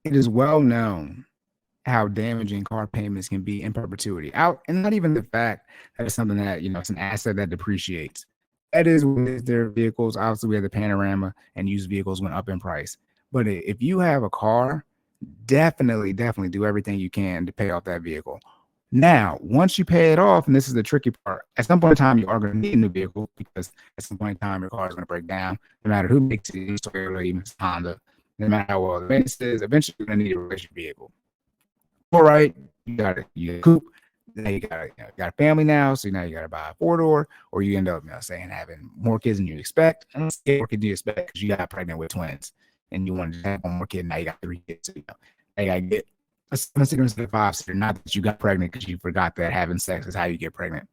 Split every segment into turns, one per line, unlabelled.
It is well known how damaging car payments can be in perpetuity. Out and not even the fact that it's something that, it's an asset that depreciates. That is what is their vehicles. Obviously, we have the panorama and used vehicles went up in price. But if you have a car, definitely do everything you can to pay off that vehicle. Now, once you pay it off, and this is the tricky part, at some point in time, you are going to need a new vehicle because at some point in time, your car is going to break down. No matter who makes it, it's Toyota, even Honda, no matter how well the maintenance is, eventually you're going to need a replacement vehicle. All right, you got a coupe. Now you got a family now, so now you got to buy a 4-door, or you end up, saying having more kids than you expect. And let's say more kids than you expect because you got pregnant with twins, and you wanted to have one more kid. Now you got 3 kids, so now you got to get a 7-seater instead of 5-seater. Not that you got pregnant because you forgot that having sex is how you get pregnant.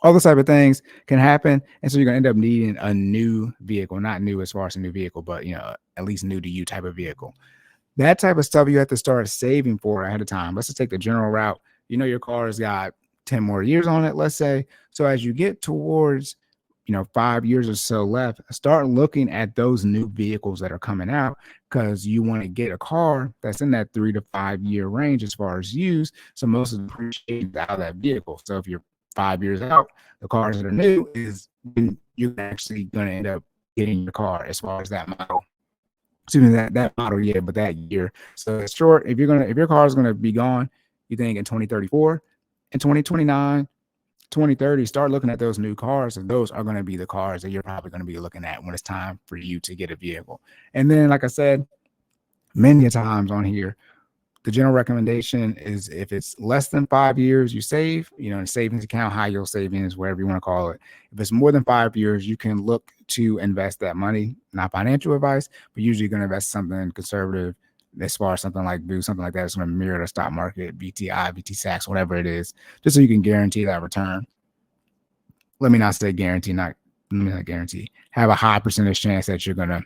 All those type of things can happen, and so you're gonna end up needing a new vehicle. Not new as far as a new vehicle, but at least new to you type of vehicle. That type of stuff you have to start saving for ahead of time. Let's just take the general route. Your car has got 10 more years on it, let's say. So as you get towards, 5 years or so left, start looking at those new vehicles that are coming out because you want to get a car that's in that 3 to 5 year range as far as use. So most of the depreciation is out of that vehicle. So if you're 5 years out, the cars that are new is when you're actually going to end up getting your car as far as that model. Excuse me, that model year, but that year. So it's short. If your car is gonna be gone, you think in 2034, in 2029, 2030, start looking at those new cars, and those are going to be the cars that you're probably going to be looking at when it's time for you to get a vehicle. And then, like I said, many times on here, the general recommendation is if it's less than 5 years, you save, in a savings account, high yield savings, whatever you want to call it. If it's more than 5 years, you can look to invest that money. Not financial advice, but usually you're going to invest something conservative as far as something like something like that. It's going to mirror the stock market, BTI, BTSAX, whatever it is, just so you can guarantee that return. Let me not say guarantee, let me not guarantee. Have a high percentage chance that you're going to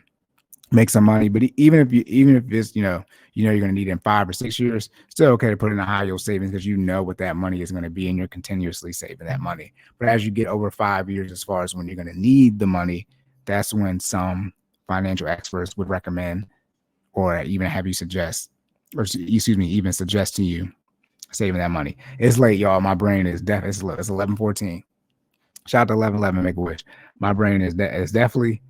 make some money. But even if it's, you're going to need it in 5 or 6 years, still okay to put in a high yield savings because you know what that money is going to be and you're continuously saving that money. But as you get over 5 years, as far as when you're going to need the money, that's when some financial experts would recommend or even have you suggest, or excuse me, even suggest to you saving that money. It's late, y'all. My brain is it's 11:14. Shout out to 11:11 Make a Wish. My brain is definitely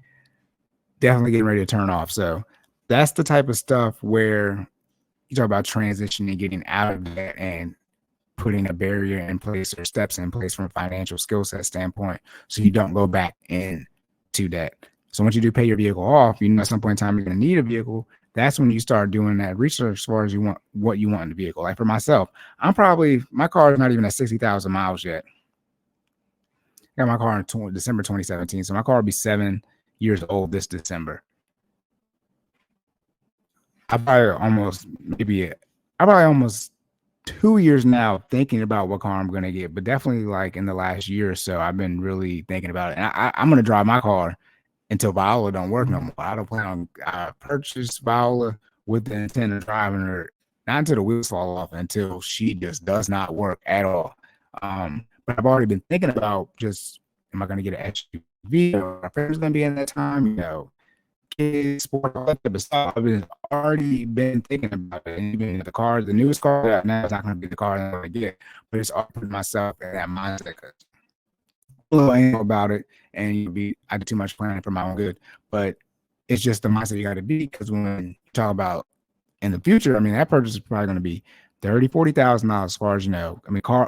getting ready to turn off. So that's the type of stuff where you talk about transitioning, getting out of that and putting a barrier in place or steps in place from a financial skill set standpoint so you don't go back into that. So once you do pay your vehicle off, at some point in time you're going to need a vehicle. That's when you start doing that research as far as what you want in the vehicle. Like for myself, my car is not even at 60,000 miles yet. I got my car in December 2017, so my car will be 7 years old this December. I probably almost 2 years now thinking about what car I'm going to get, but definitely like in the last year or so, I've been really thinking about it. And I'm going to drive my car until Viola don't work no more. I don't plan on, I purchased Viola with the intent of driving her, not until the wheels fall off, until she just does not work at all. But I've already been thinking about am I going to get an SUV? Or my friends going to be in that time, kids, sport, all that type of stuff. I've already been thinking about it. And even the newest car that I have now is not going to be the car that I'm going to get, but it's all putting myself in that mindset because I know about it, and I do too much planning for my own good. But it's just the mindset you got to be because when you talk about in the future, that purchase is probably going to be $30,000-$40,000 as far as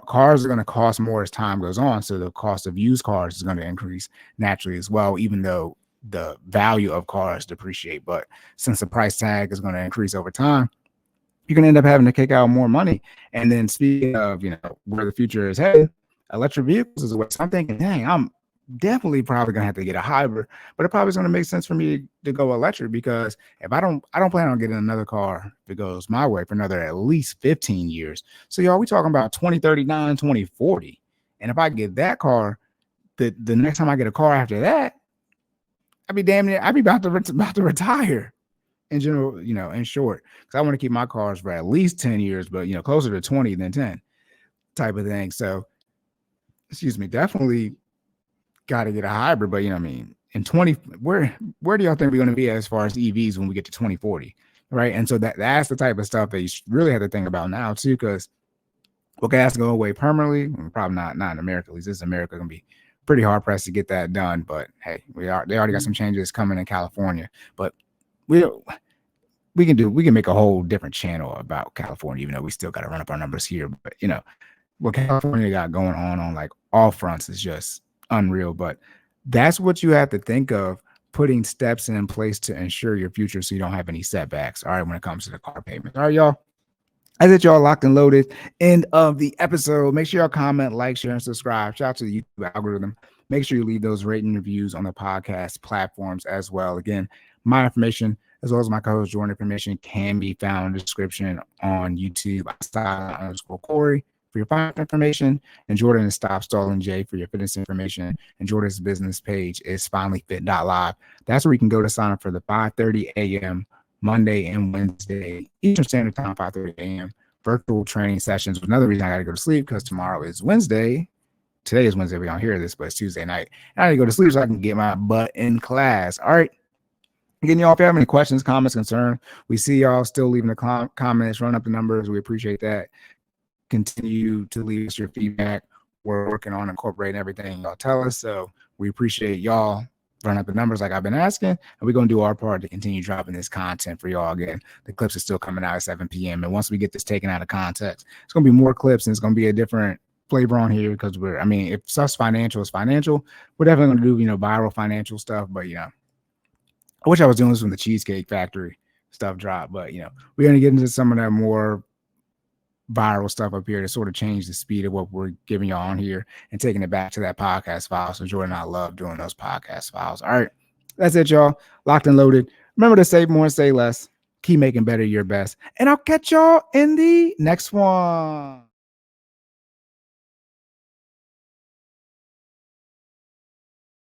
cars are going to cost more as time goes on, so the cost of used cars is going to increase naturally as well, even though the value of cars depreciate. But since the price tag is going to increase over time, you're going to end up having to kick out more money. And then speaking of where the future is headed, electric vehicles is what I'm thinking. Dang, I'm definitely probably gonna have to get a hybrid, but it probably is gonna make sense for me to go electric because if I don't plan on getting another car if it goes my way for another at least 15 years. So y'all, we talking about 2039, 2040. And if I get that car, the next time I get a car after that, I'd be about to retire in general, in short, because I want to keep my cars for at least 10 years, but closer to 20 than 10 type of thing. So excuse me, definitely got to get a hybrid, but in 20, where do y'all think we're going to be as far as EVs when we get to 2040? right? And so that's the type of stuff that you really have to think about now too, because will gas go away permanently? Probably not in America. At least this is America, gonna be pretty hard pressed to get that done. But hey, they already got some changes coming in California. But we can make a whole different channel about California, even though we still got to run up our numbers here. But what California got going on like all fronts is just unreal. But that's what you have to think of, putting steps in place to ensure your future so you don't have any setbacks. All right, when it comes to the car payments. All right, y'all. I said y'all locked and loaded. End of the episode. Make sure y'all comment, like, share, and subscribe. Shout out to the YouTube algorithm. Make sure you leave those rating reviews on the podcast platforms as well. Again, my information as well as my co-host Jordan information can be found in the description on YouTube. _Corey for your finance information, and Jordan is Stop Stalling J for your fitness information. And Jordan's business page is finallyfit.live. That's where you can go to sign up for the 5:30 a.m. Monday and Wednesday Eastern Standard Time, 5:30 a.m. virtual training sessions. Another reason I got to go to sleep, because tomorrow is Wednesday. Today is Wednesday. We don't hear this, but it's Tuesday night. I need to go to sleep so I can get my butt in class. All right. Again, y'all, if you have any questions, comments, concerns, we see y'all still leaving the comments, run up the numbers. We appreciate that. Continue to leave us your feedback. We're working on incorporating everything y'all tell us. So we appreciate y'all run up the numbers like I've been asking, and we're going to do our part to continue dropping this content for y'all. Again, the clips are still coming out at 7 p.m. And once we get this taken out of context, it's going to be more clips, and it's going to be a different flavor on here, because if stuff's financial is financial, we're definitely going to do, viral financial stuff. But, I wish I was doing this when the Cheesecake Factory stuff dropped. But, we're going to get into some of that more viral stuff up here to sort of change the speed of what we're giving y'all on here and taking it back to that podcast file. So Jordan and I love doing those podcast files. All right, that's it, y'all. Locked and loaded. Remember to save more and say less. Keep making better your best. And I'll catch y'all in the next one.